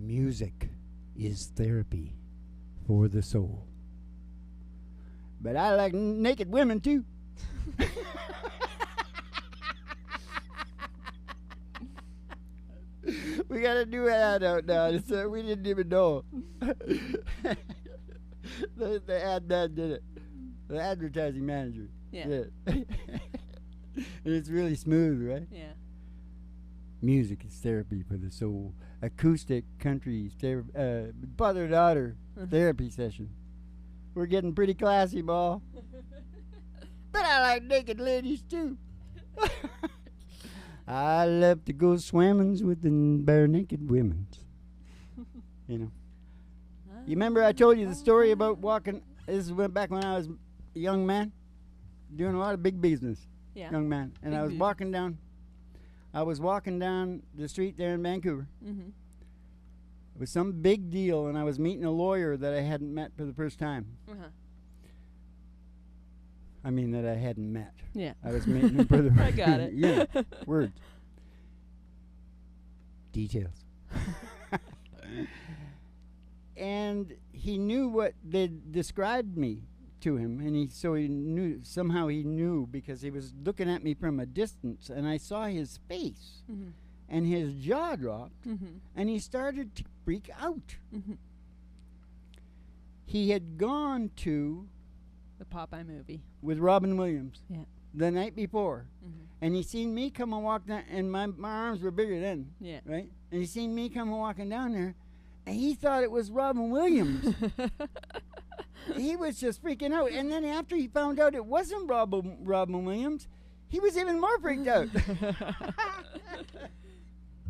Music is therapy for the soul. But I like naked women too. We got a new ad out now. So we didn't even know. The ad man did it. The advertising manager. Yeah. And it's really smooth, right? Yeah. Music is therapy for the soul. Acoustic country father-daughter therapy session. We're getting pretty classy, Ma. But I like naked ladies too. I love to go swimming with the bare naked women. You know. You remember I told you the story about walking? This went back when I was a young man, doing a lot of big business. Yeah. Young man, and I was walking down. I was walking down the street there in Vancouver. Mm-hmm. It was some big deal, and I was meeting a lawyer that I hadn't met for the first time. Uh-huh. I mean that I hadn't met. Yeah. I was meeting him for the I got it. Yeah, words. Details. And he knew what they described me to him, and he knew, somehow he knew, because he was looking at me from a distance, and I saw his face, and his jaw dropped, and he started to freak out. He had gone to the Popeye movie with Robin Williams the night before, and he seen me come and walk down, and my arms were bigger then, right? And he seen me come and walking down there, and he thought it was Robin Williams. He was just freaking out. And then after he found out it wasn't Robin Williams, he was even more freaked out.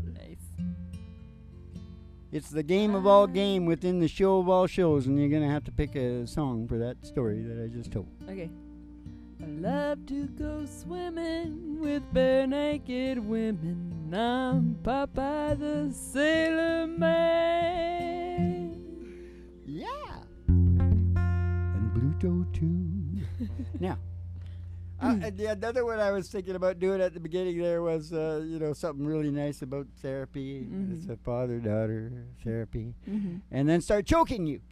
Nice. It's the game of all game within the show of all shows, and you're going to have to pick a song for that story that I just told. Okay. I love to go swimming with bare naked women. I'm Popeye the Sailor Man. Yeah. And Bluto too. Now, the another one I was thinking about doing at the beginning there was, something really nice about therapy. It's a father-daughter therapy. And then start choking you.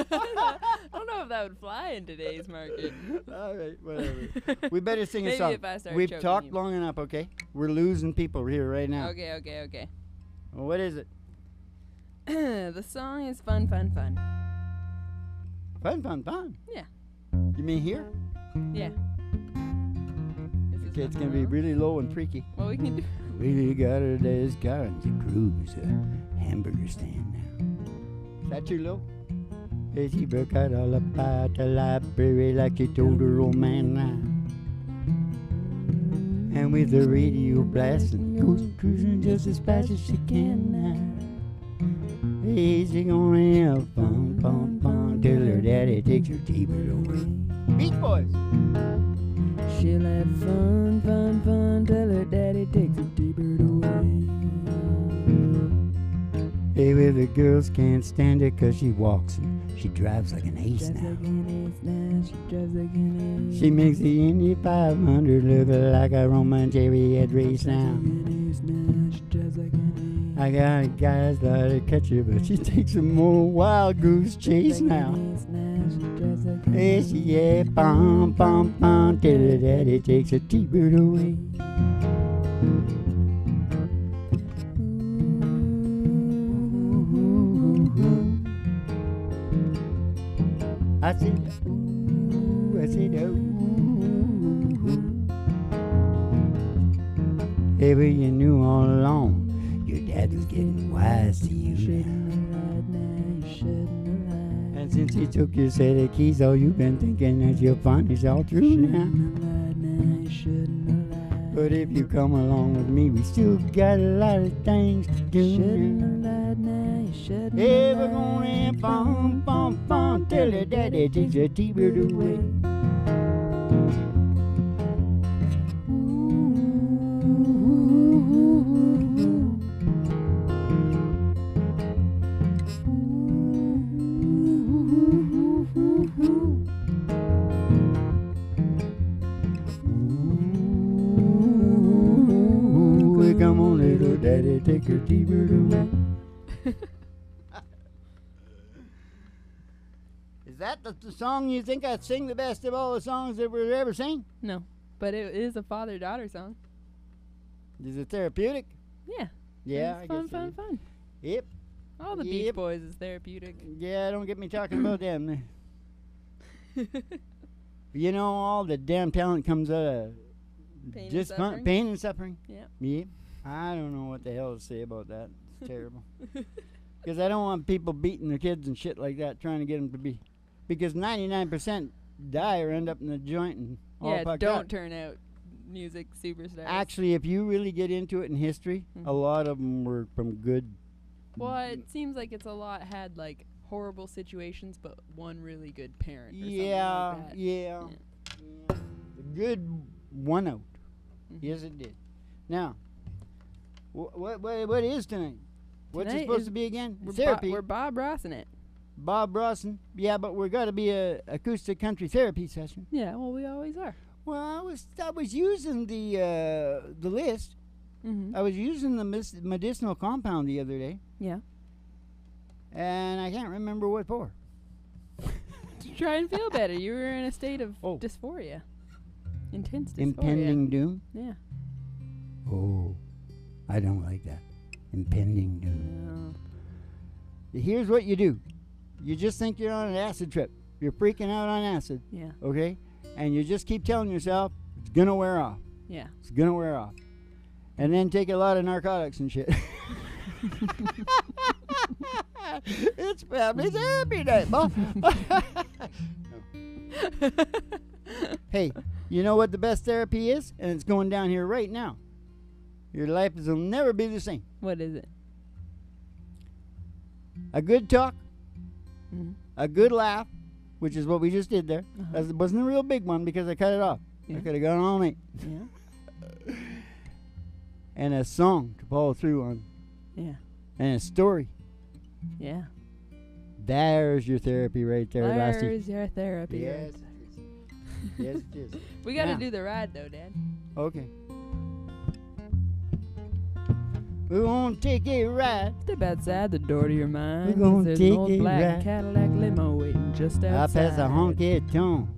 I don't know if that would fly in today's market. All right, whatever. We better sing a Maybe song. if I start We've choking talked you. long enough, okay? We're losing people here right now. Okay. Well, what is it? The song is Fun, Fun, Fun. Fun. Yeah. You mean here? Yeah. Okay, it's going to be really low and freaky. Well, we can do... We got a day's car and the cruise a hamburger stand now. Is that too low? Hey, she broke out all about the library like she told her old man now. And with the radio blasting, goes cruising just as fast as she can now. Hey, she gonna have fun, till her daddy takes her T-bird away. Beach Boys! She'll have fun, till her daddy takes her T-bird away. Hey, well, the girls can't stand her 'cause she walks and she drives like an ace now. She makes the Indy 500 look like a Roman chariot race now. I got a guy's lot to catch her, but she takes a more wild goose chase now. Hey, she yeah, pom, till her daddy takes her T-bird away. I said, ooh, Hey, well, you knew all along your dad was getting wise to you now. And since he took your set of keys, all you've been thinking that your fun is all true now. But if you come along with me, we still got a lot of things to do now. Hey, we're gonna have fun, till her daddy takes her T-bird away. take her T-bird away. Is that the song you think I sing the best of all the songs that were ever sang? No, but it is a father-daughter song. Is it therapeutic? Yeah. Yeah, it's fun. Yep. All the Beach Boys is therapeutic. Yeah, don't get me talking about them. You know, all the damn talent comes out of pain and suffering. Yeah. Yep. I don't know what the hell to say about that. It's terrible. Because I don't want people beating their kids and shit like that, trying to get them to be. Because 99% die or end up in the joint and all fucked up. Don't turn out music superstars. Actually, if you really get into it in history, a lot of them were from good. Well, it seems like it's a lot had like horrible situations, but one really good parent. Or Yeah. something like that. Yeah. The good won out. Yes, it did. Now, what is tonight? What's it supposed to be again? Therapy. We're Bob Rossing it. Bob Rossen. Yeah, but we're got to be a acoustic country therapy session. Yeah, well, we always are. Well, I was using the list. I was using the medicinal compound the other day. Yeah. And I can't remember what for. To try and feel better. You were in a state of dysphoria. Intense dysphoria. Impending doom? Yeah. Oh, I don't like that. Impending doom. No. Here's what you do. You just think you're on an acid trip. You're freaking out on acid. Yeah. Okay? And you just keep telling yourself, it's going to wear off. Yeah. It's going to wear off. And then take a lot of narcotics and shit. It's family therapy night, Mom. Hey, you know what the best therapy is? And it's going down here right now. Your life will never be the same. What is it? A good talk, a good laugh, which is what we just did there. It wasn't a real big one because I cut it off. I could have gone all night. Yeah. And a song to follow through on. Yeah. And a story. Yeah. There's your therapy right there, Lassie. There's your therapy. Yes. Yes, it is. We got to do the ride, though, Dad. Okay. We're gonna take a ride. Step outside the door to your mind. We're gonna There's take an old a black ride. Cadillac limo waiting just outside. I pass a honky tonk.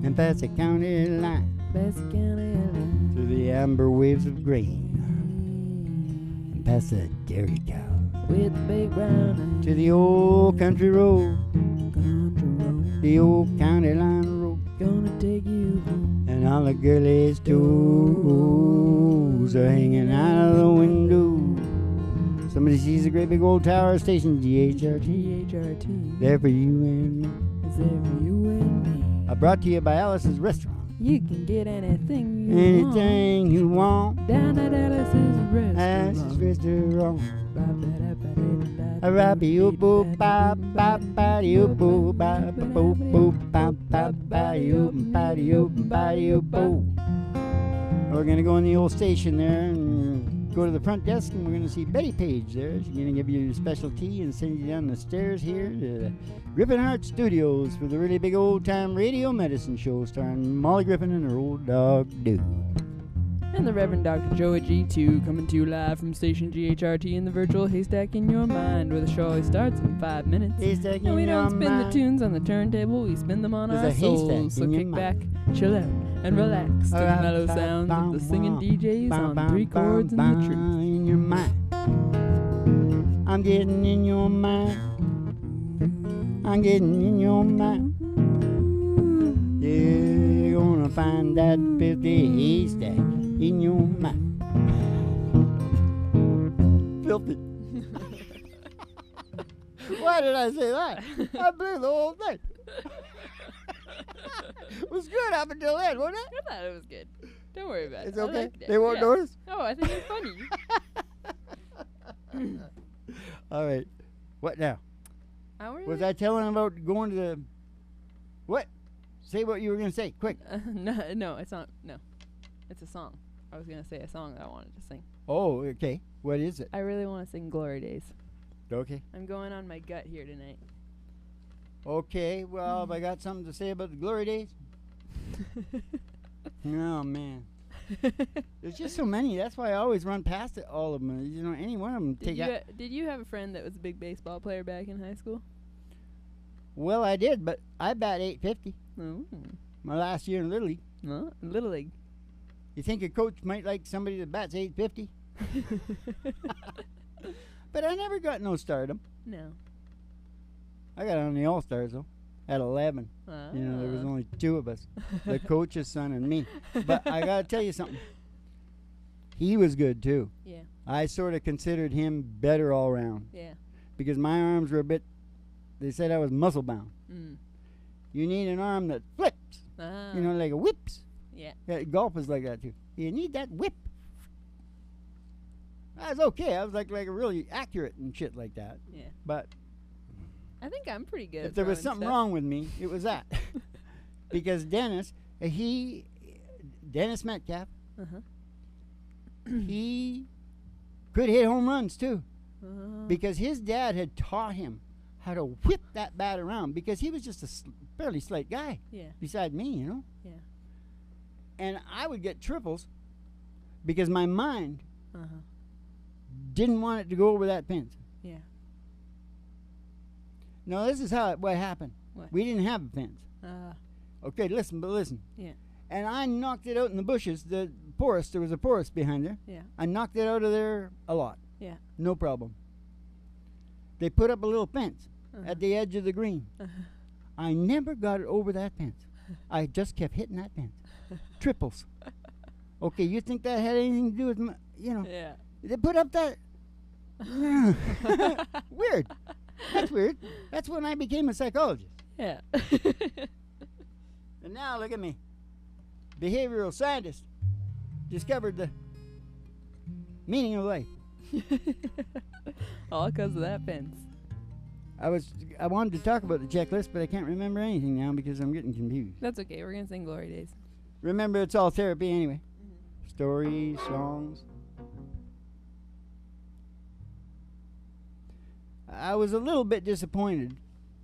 And pass the county line. Pass the county line. Through the amber waves of grain. And past the dairy cows. With the big brown eyes. To the old country road. Country road. The old county line road. Gonna take you home. And all the girlies' toes are hanging out of the window. Somebody sees a great big old tower station, GHRT. GHRT. There for you and me. Is there for you and me. Brought to you by Alice's Restaurant. You can get anything you Anything you want. Down at Alice's Restaurant. Alice's Restaurant. A Rabbi-oo-boo, ba-ba-ba-dee-oo-boo, ba-ba-boo-boo, ba-ba-ba-dee-oo-boo. We're going to go in the old station there and go to the front desk, and we're going to see Betty Page there. She's going to give you a special tea and send you down the stairs here to the Griffin Heart Studios for the really big old-time radio medicine show starring Molly Griffin and her old dog, Dude. And the Reverend Dr. Joey G2 coming to you live from station GHRT in the virtual haystack in your mind, where the show always starts in 5 minutes. Haystack and we in don't your spin mind. the tunes on the turntable, we spin them on There's our a haystack souls. So in your kick back, mind. chill out, and relax to the mellow sounds of the singing DJs on 3 chords and the truth. In your mind. I'm getting in your mind. I'm getting in your mind. You're gonna find that filthy haystack in your mind. Filthy. Why did I say that? I blew the whole thing. It was good up until then, wasn't it? I thought it was good. Don't worry about It's it. I okay. liked it. They won't notice? Oh, I think it's funny. All right. What now? Was Was I telling about going to the... What? Say what you were going to say. Quick. No, it's not. No. It's a song. I was going to say a song that I wanted to sing. Oh, okay. What is it? I really want to sing Glory Days. Okay. I'm going on my gut here tonight. Okay. Well, have I got something to say about the glory days? Oh, man. There's just so many. That's why I always run past it, all of them. You know, any one of them. Did you have a friend that was a big baseball player back in high school? Well, I did, but I bat .850. Oh. My last year in Little League. No, Little League. You think a coach might like somebody that bats .850? But I never got no stardom. No. I got on the All-Stars, though, at 11. You know, there was only 2 of us, the coach's son and me. But I got to tell you something. He was good, too. Yeah. I sort of considered him better all around. Yeah. Because my arms were a bit, they said I was muscle-bound. Mm. You need an arm that flips. You know, like a whips. Yeah. Golf is like that, too. You need that whip. I was okay. I was like really accurate and shit like that. Yeah. But I think I'm pretty good. If there was something wrong with me, it was that. Because Dennis Metcalf, he could hit home runs too. Because his dad had taught him how to whip that bat around, because he was just a fairly slight guy. Yeah. Beside me, you know. Yeah. And I would get triples because my mind didn't want it to go over that fence. Yeah. No, this is what happened. What? We didn't have a fence. Okay, listen. Yeah. And I knocked it out in the bushes. The forest, there was a forest behind there. Yeah. I knocked it out of there a lot. Yeah. No problem. They put up a little fence at the edge of the green. I never got it over that fence. I just kept hitting that fence. Triples. Okay, you think that had anything to do with Yeah. They put up that. Weird. That's weird. That's when I became a psychologist. Yeah. And now look at me. Behavioral scientist. Discovered the meaning of life. All because of that fence. I wanted to talk about the checklist, but I can't remember anything now because I'm getting confused. That's okay. We're going to sing Glory Days. Remember, it's all therapy anyway. Stories, songs. I was a little bit disappointed,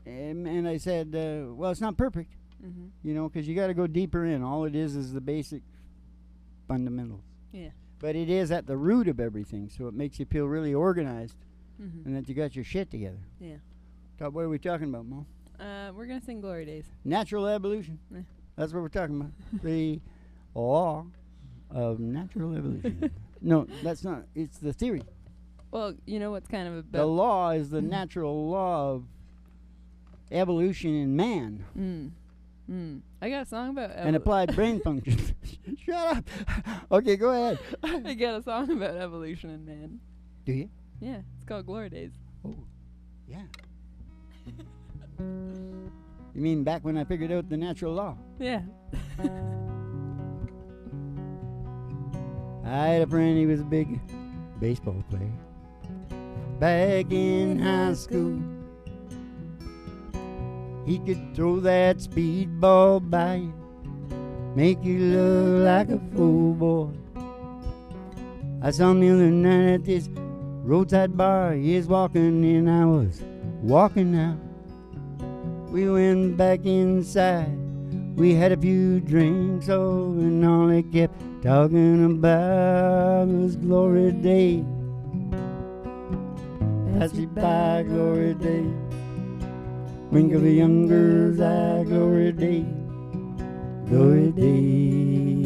and I said, well, it's not perfect, you know, because you got to go deeper in. All it is the basic fundamentals. Yeah. But it is at the root of everything, so it makes you feel really organized and that you got your shit together. Yeah. What are we talking about, Mo? We're going to sing Glory Days. Natural evolution. That's what we're talking about. The law of natural evolution. No, that's not. It's the theory. Well, you know what's kind of the law is the natural law of evolution in man. I got a song about and applied brain function. Shut up. Okay, go ahead. I got a song about evolution in man. Do you? Yeah, it's called Glory Days. Oh, yeah. You mean back when I figured out the natural law? Yeah. I had a friend, he was a big baseball player. Back in high school, he could throw that speedball by you, make you look like a fool, boy. I saw him the other night at this roadside bar. He was walking in, I was walking out. We went back inside, we had a few drinks, oh, and all they kept talking about was glory days. Pass you by, glory days. Wink of a young girl's eye, glory days. Glory days.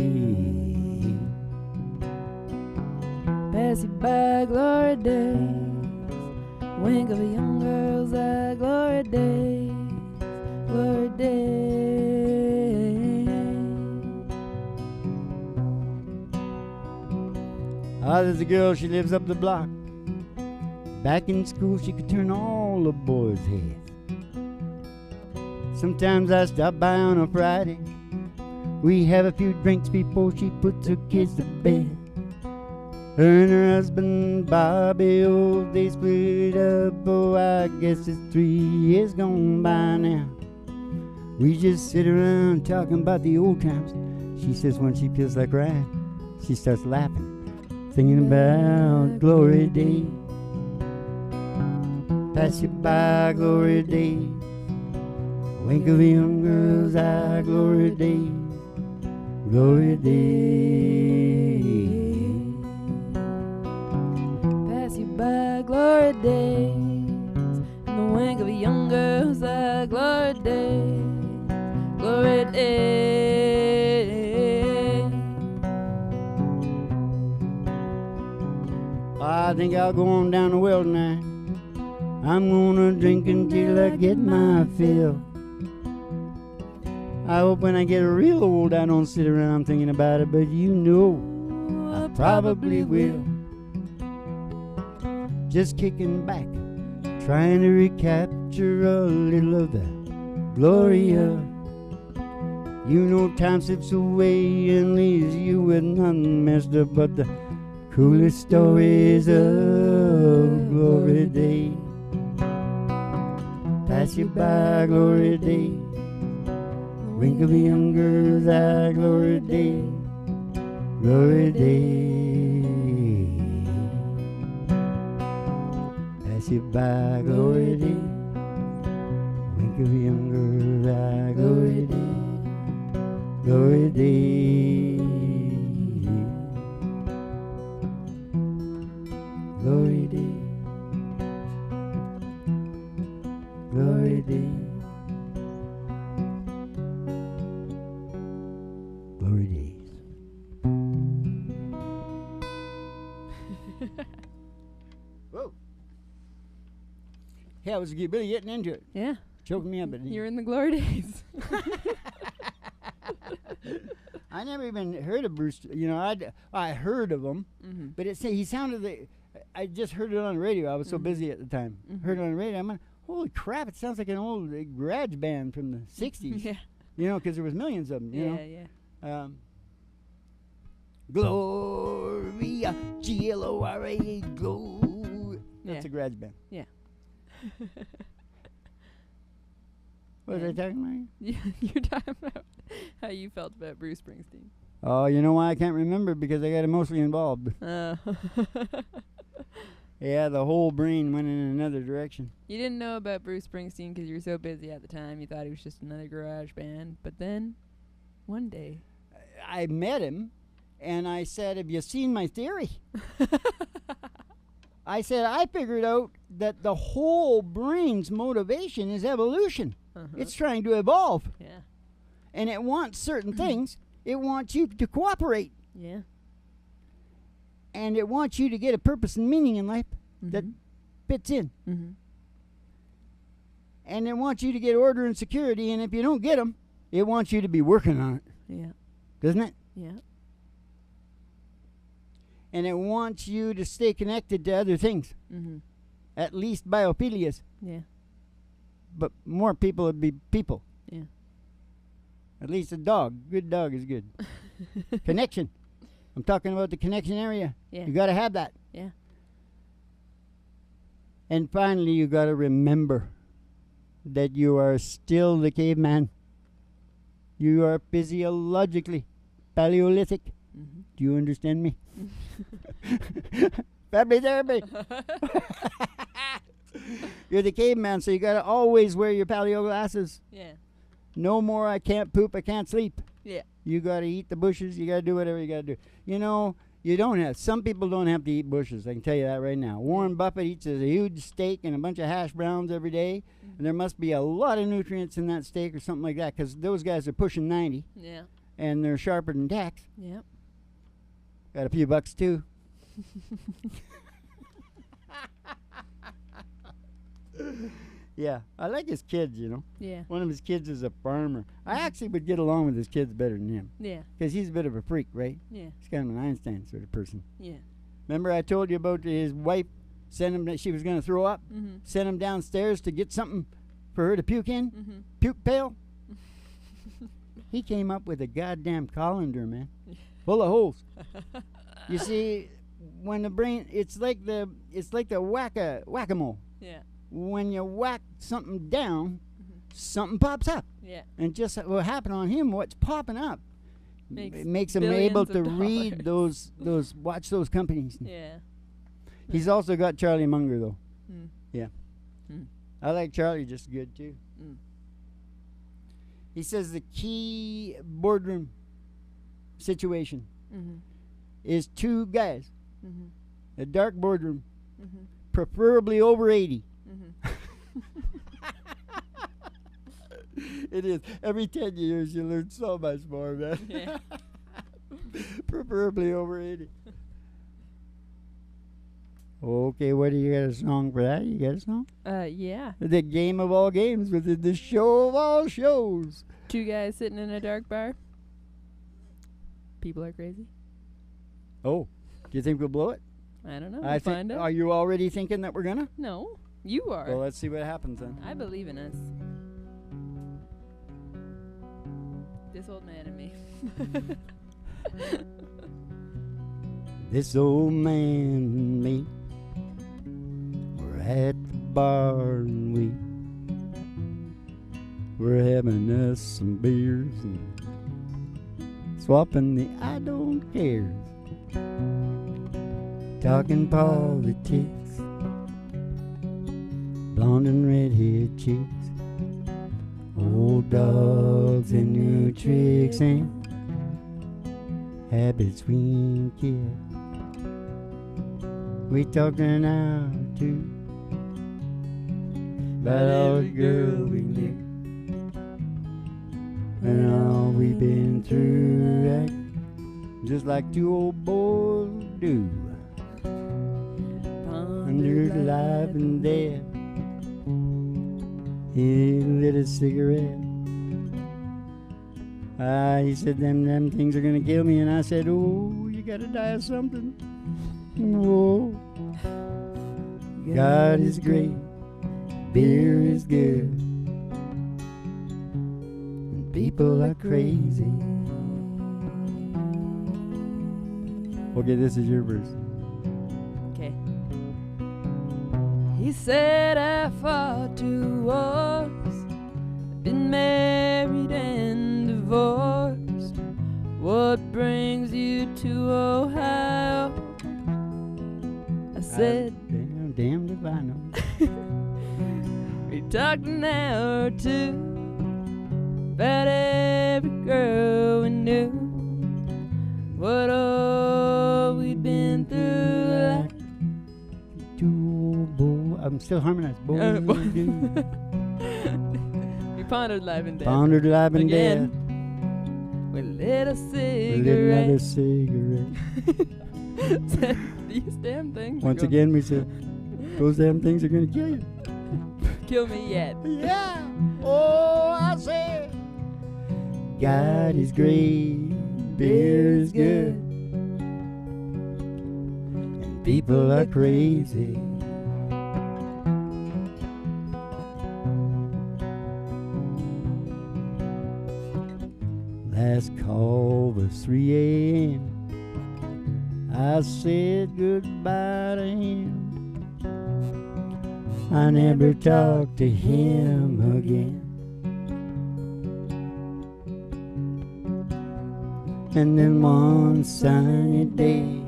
Pass you by, glory days. Wink of a young girl's eye, glory days. Glory days. There's a girl, she lives up the block. Back in school, she could turn all the boys' heads. Sometimes I stop by on a Friday. We have a few drinks before she puts her kids to bed. Her and her husband, Bobby, oh, they split up. Oh, I guess it's 3 years gone by now. We just sit around talking about the old times. She says when she feels like crying, she starts laughing, singing about glory days. Pass you by, glory days. Wink of a young girl's eye, glory days. Glory days. days. In the wink of a young girl's eye, glory days, glory days. I think I'll go on down the well tonight. I'm gonna drink until I get my fill. I hope when I get real old I don't sit around thinking about it, but you know I probably will. Just kicking back, trying to recapture a little of that Gloria. You know time slips away and leaves you with nothing messed up but the coolest stories of Glory Day. Pass you by, Glory Day. Wink of a young girl's eye, Glory Day, Glory Day. Pass you by, Glory Day. Wink of a young girl's eye, Glory Day, Glory Day. Glory Day, Glory Day, Glory Days. Whoa. Yeah, I was really getting into it. Yeah. Choking me up. You're in the glory days. I never even heard of Bruce. You know, I heard of him, but he sounded. I just heard it on the radio. I was so busy at the time. Heard it on the radio. I'm like, holy crap! It sounds like an old garage band from the '60s. Yeah. You know, because there was millions of them. You know? Yeah. Gloria, G-L-O-R-A, glory. That's a garage band. Yeah. What was I talking about? You're talking about how you felt about Bruce Springsteen. Oh, you know why I can't remember? Because I got emotionally involved. Yeah, the whole brain went in another direction. You didn't know about Bruce Springsteen because you were so busy at the time. You thought he was just another garage band. But then, one day, I met him, and I said, have you seen my theory? I said, I figured out that the whole brain's motivation is evolution. It's trying to evolve. Yeah. And it wants certain things. It wants you to cooperate. Yeah. And it wants you to get a purpose and meaning in life that fits in. And it wants you to get order and security, and if you don't get them, it wants you to be working on it. Yeah. Doesn't it? Yeah. And it wants you to stay connected to other things. At least biophilias. Yeah. But more people would be people. Yeah. At least a dog. Good dog is good. Connection. I'm talking about the connection area. Yeah. You got to have that. Yeah. And finally, you got to remember that you are still the caveman. You are physiologically Paleolithic. Do you understand me? Family therapy. You're the caveman, so you got to always wear your paleo glasses. Yeah. No more, I can't poop, I can't sleep. Yeah. You got to eat the bushes. You got to do whatever you got to do. You know, you don't have, some people don't have to eat bushes. I can tell you that right now. Warren Buffett eats a huge steak and a bunch of hash browns every day. And there must be a lot of nutrients in that steak or something like that, because those guys are pushing 90. Yeah. And they're sharper than tacks. Yep. Got a few bucks too. Yeah, I like his kids, you know. Yeah. One of his kids is a farmer. I actually would get along with his kids better than him. Yeah. Because he's a bit of a freak, right? Yeah. He's kind of an Einstein sort of person. Yeah. Remember I told you about his wife sent him that she was going to throw up? Sent him downstairs to get something for her to puke in? Puke pail? He came up with a goddamn colander, man. Full of holes. You see, when the brain, it's like the whack-a-mole. Yeah. When you whack something down, something pops up. Yeah. And just what happened on him, what's popping up, makes him billions able of to read dollars. watch those companies. Yeah. He's also got Charlie Munger, though. Yeah. Mm. I like Charlie just good, too. Mm. He says the key boardroom situation is two guys, a dark boardroom, preferably over 80. It is. Every 10 years you learn so much more, man. Yeah. Preferably over 80. Okay, what do you got a song for that? You got a song? Yeah. The game of all games within the show of all shows. Two guys sitting in a dark bar. People are crazy. Oh, do you think we'll blow it? I don't know. We'll find out. Are you already thinking that we're gonna? No, you are. Well, let's see what happens then. I believe in us. This old man and me. This old man and me, we're at the bar and we're having us some beers and swapping the I don't cares, talking politics, blonde and redhead chicks, old dogs and new tricks and habits we ain't kept. We talked an hour or two about all the girls we knew and all we've been through, right? Just like two old boys do. Under life and death, he lit a cigarette. He said them things are gonna kill me, and I said, oh, you gotta die of something. Oh, God is great, beer is good, and people are crazy. Okay, this is your verse. Okay. He said I fought 2 wars, been married and divorced. What brings you to Ohio? I said, damned if I know. We talked an hour or 2 about every girl we knew. What all we'd been through, like 2 old boys. I'm still harmonized. Boys we pondered life and death. Pondered life and death. We lit a cigarette. We lit another cigarette. Said, these damn things. Once again, we said, those damn things are going to kill you. Kill me yet. Yeah. Oh, I said, God is great, beer is good, and people are crazy. Last call was 3 a.m. I said goodbye to him. I never talked to him again. And then one sunny day,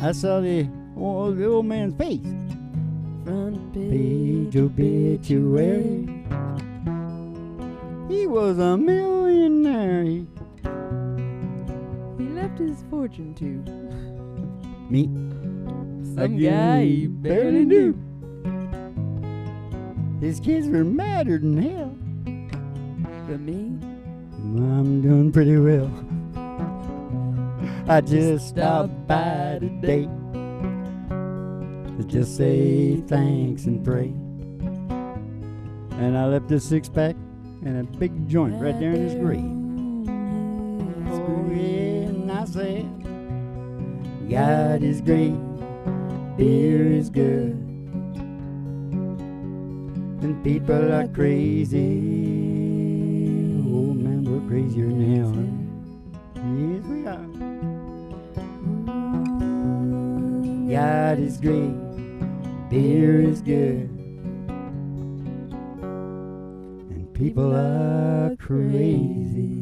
I saw the old man's face. Front page obituary. He was a millionaire. He left his fortune to me, some guy he barely knew. His kids were madder than hell. But me, I'm doing pretty well. I just stopped by today to just say thanks and pray. And I left a 6-pack and a big joint right there in his grave. Oh yeah, and I said, God is great, beer is good, and people are crazy. Oh man, we're crazier than hell. Yes, we are. God is great, beer is good, and people are crazy.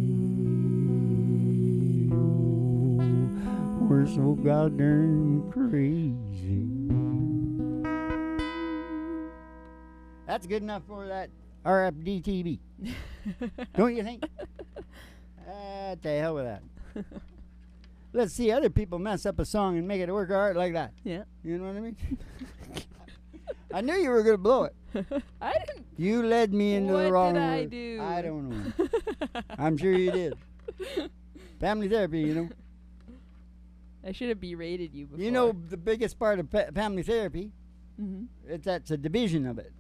Oh, we're so goddamn crazy. That's good enough for that RFDTV. Don't you think? The hell with that. let's see other people mess up a song and make it work art like that. Yeah. You know what I mean? I knew you were going to blow it. I didn't. You led me into the wrong What did I word. do? I don't know. I'm sure you did. Family therapy, you know. I should have berated you before. You know the biggest part of family therapy? That's a division of it.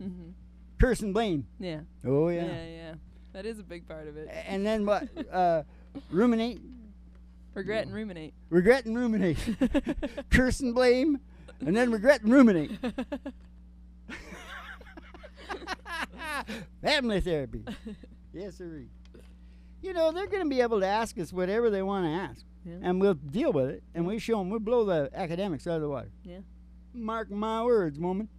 Curse and blame. Yeah. Oh, yeah. Yeah. That is a big part of it. And then what? Ruminate. Regret and ruminate. Regret and ruminate. Curse and blame. And then regret and ruminate. Family therapy. Yes, sir. You know, they're going to be able to ask us whatever they want to ask. Yeah. And we'll deal with it. And we show them. We'll blow the academics out of the water. Yeah. Mark my words, woman.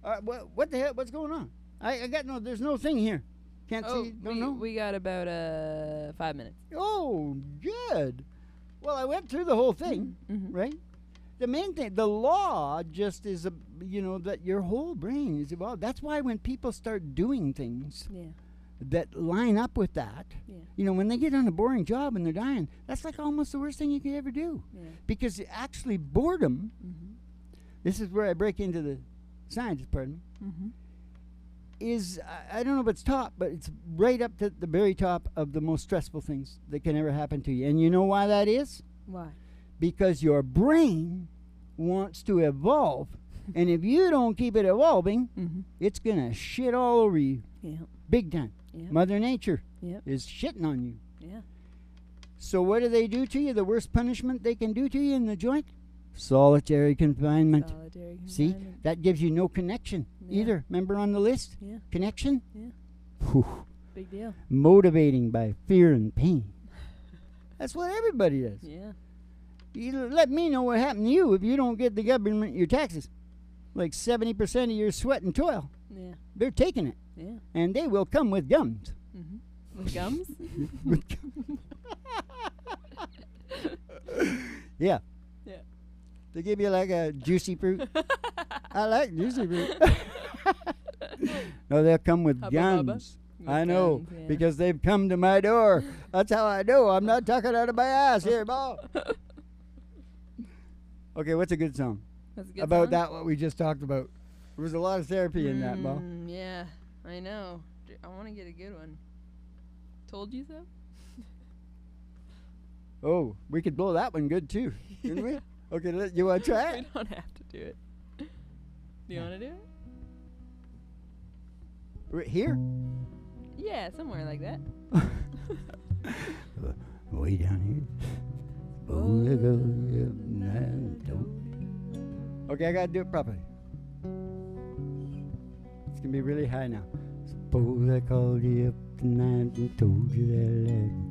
What the hell? What's going on? I got no. There's no thing here. Can't see. Don't know. We got about 5 minutes. Oh, good. Well, I went through the whole thing, right? The main thing, the law just is that your whole brain is evolved. That's why when people start doing things that line up with that, when they get on a boring job and they're dying, that's like almost the worst thing you could ever do. Yeah. Because actually boredom, this is where I break into the science, pardon me, is, I don't know if it's top, but it's right up to the very top of the most stressful things that can ever happen to you. And you know why that is? Why? Because your brain wants to evolve, and if you don't keep it evolving, it's going to shit all over you. Yeah. Big time. Yeah. Mother Nature is shitting on you. Yeah. So what do they do to you? The worst punishment they can do to you in the joint? Solitary confinement. See? That gives you no connection either. Remember on the list? Yeah. Connection? Yeah. Whew. Big deal. Motivating by fear and pain. That's what everybody does. Yeah. You let me know what happened to you if you don't get the government your taxes. Like 70% of your sweat and toil. Yeah. They're taking it. Yeah. And they will come with gums. With gums? With gums. Yeah. Yeah. They give you like a juicy fruit. I like juicy fruit. No, they'll come with gums. I know, because they've come to my door. That's how I know. I'm not talking out of my ass here, Bo. Okay, what's a good song? That's a good about song? That, what we just talked about. There was a lot of therapy in that, Bo. Yeah, I know. I want to get a good one. Told you so? Oh, we could blow that one good, too. Didn't we? Okay, you want to try it? We don't have to do it. Do you want to do it? Right here? Yeah, somewhere like that. Way down here. Okay, I got to do it properly. It's going to be really high now. Suppose I called you up tonight and told you that I love you.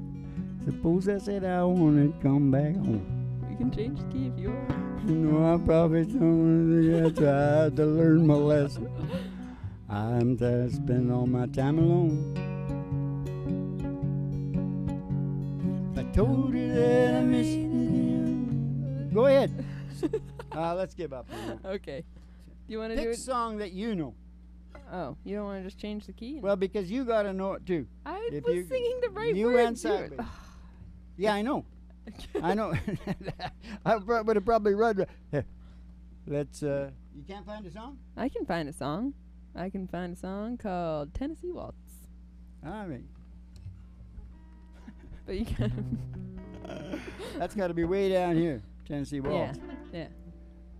Suppose I said I want to come back home. We can change the key if you want. You know, I probably don't. I tried to learn my lesson. I'm tired of spending all my time alone. I told you that I miss you. Go ahead. Let's give up. Okay. Do you want to do Pick it? a song that you know. Oh, you don't want to just change the key? Well, because you got to know it too. I was singing the right you words. Went sideways. Yeah, I know. I know. I would have probably run. Let's. You can't find a song? I can find a song. I can find a song called Tennessee Waltz. All right. But you can. That's got to be way down here, Tennessee Waltz. Yeah.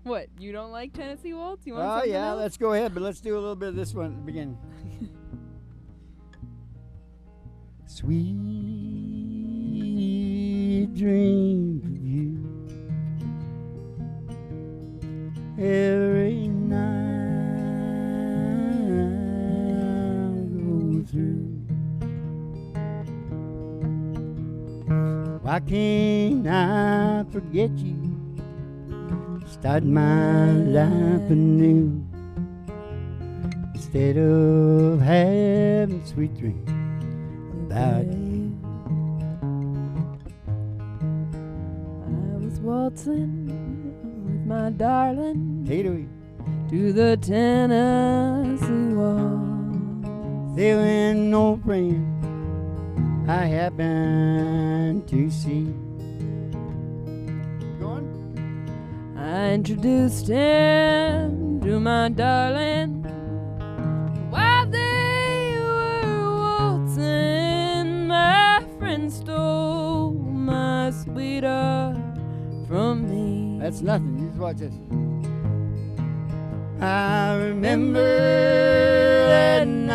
What? You don't like Tennessee Waltz? You want Oh, something yeah, else? let's go ahead, but let's do a little bit of this one at the beginning. Sweet dreams of you every night I go through. Why can't I forget you? Start my life anew instead of having sweet dreams about you. I was waltzing with my darling to the Tennessee Waltz. There ain't no friend I happened to see. Going? I introduced him to my darling while they were waltzing. My friend stole my sweetheart from me. That's nothing. You just watch this. I remember that night,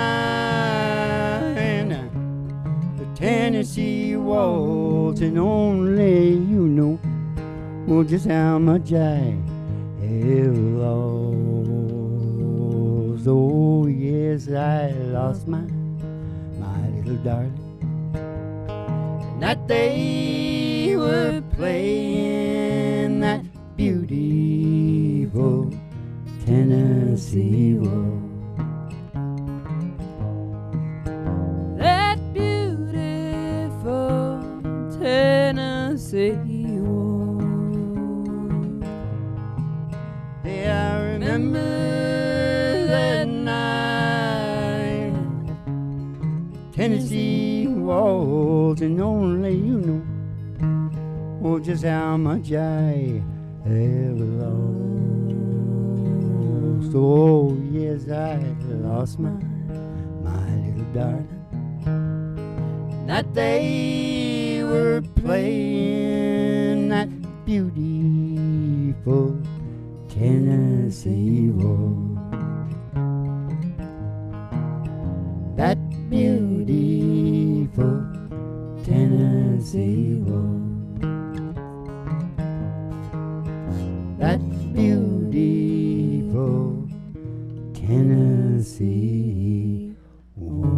the Tennessee waltz, and only you know, well, just how much I have lost. Oh yes, I lost my little darling. And that they were playing that beautiful Tennessee waltz. That beautiful Tennessee waltz. Yeah, I remember that night, Tennessee waltz, and only you know, oh, just how much I have lost. Oh yes, I lost my little darling. That they were playing that beautiful Tennessee waltz. That beautiful Tennessee waltz. That beautiful Tennessee waltz.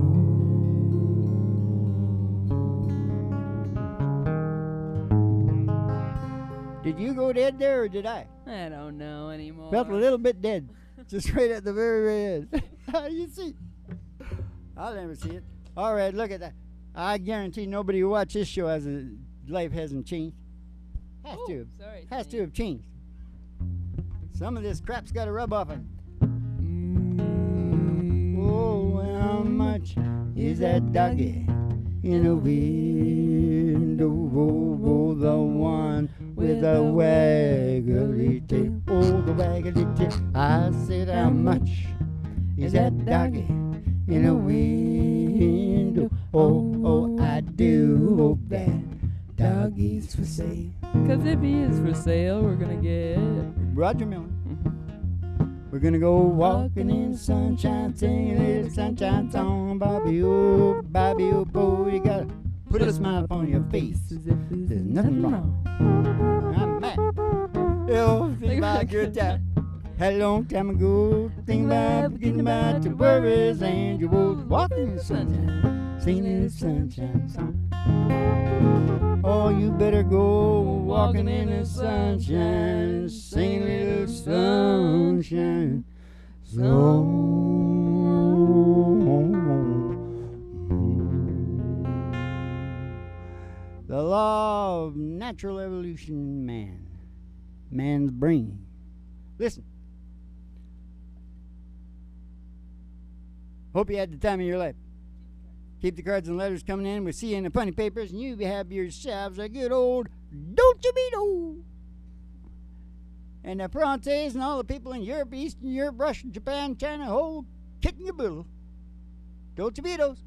Did you go dead there, or did I? I don't know anymore. Felt a little bit dead, just right at the very end. You see? I'll never see it. All right, look at that. I guarantee nobody who watched this show has life hasn't changed. Has to have changed. Some of this crap's got to rub off on. Oh, how much is that doggy in a window? Oh, the one with the waggly tail. Oh, the waggly tail. I said, how much is that doggy in a window? Oh, I do hope that doggy's for sale. Because if he is for sale, we're going to get Roger Miller. We're gonna go walking in the sunshine, singing a little sunshine song. Bobby, oh, boy, you gotta put a smile upon your face. There's nothing wrong. I'm mad. Oh, think about a good time. Had a long time ago. Think about forgetting about your worries and your woes. Walking in the sunshine, singing a little sunshine song. Oh, you better go walking in the sunshine, singing a little sunshine song. The law of natural evolution in man, man's brain. Listen. Hope you had the time of your life. Keep the cards and letters coming in. We'll see you in the funny papers, and you have yourselves a good old Dolce Vito. And the Frances and all the people in Europe, Eastern Europe, Russia, Japan, China, whole kit and caboodle. Dolce Vitos.